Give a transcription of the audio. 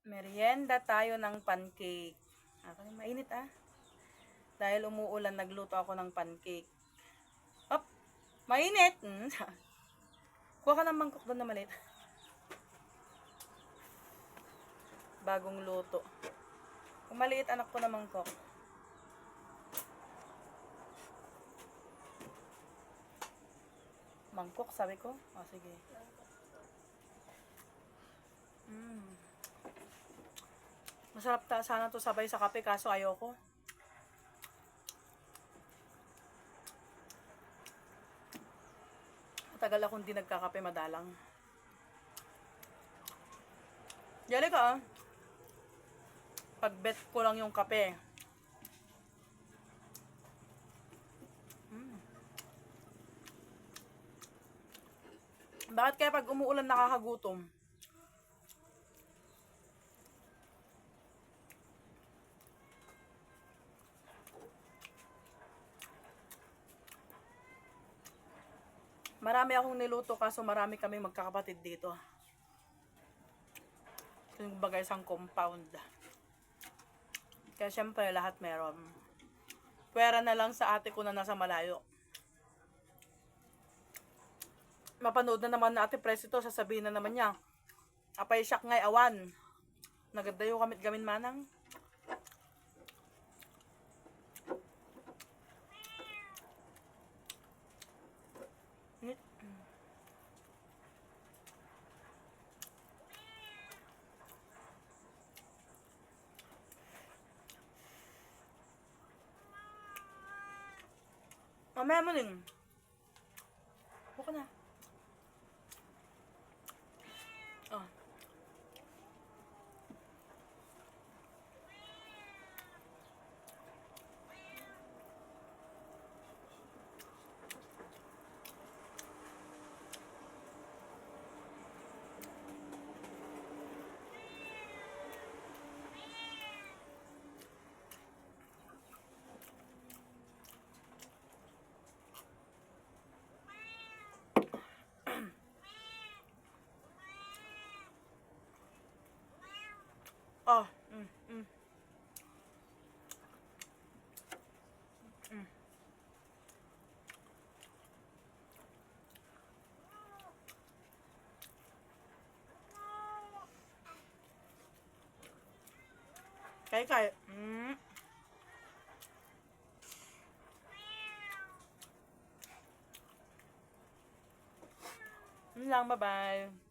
Merienda tayo ng pancake. Mainit ah. Dahil umuulan, nagluto ako ng pancake. Op! Mainit! Kuha ka ng mangkok doon na maliit. Bagong luto. Kung maliit, anak ko na mangkok. Mangkok, sabi ko. O, sige. Masarap sana to sabay sa kape, kaso ayoko. Matagal akong di nagkakape, madalang. Yali ka ah. Pag-bet ko lang yung kape. Bakit kaya pag umuulan nakakagutom? Marami akong niluto kaso marami kaming magkakapatid dito. Yung bagay isang compound. Kaya syempre lahat meron. Pwera na lang sa ate ko na nasa malayo. Mapanood na naman na ate Presito, sasabihin na naman niya, apay siyak ngay awan. Nagadayo kamit gamin manang. Mamaya mo din. Buka na. Oh. Oh, Kay. Yun lang, bye-bye.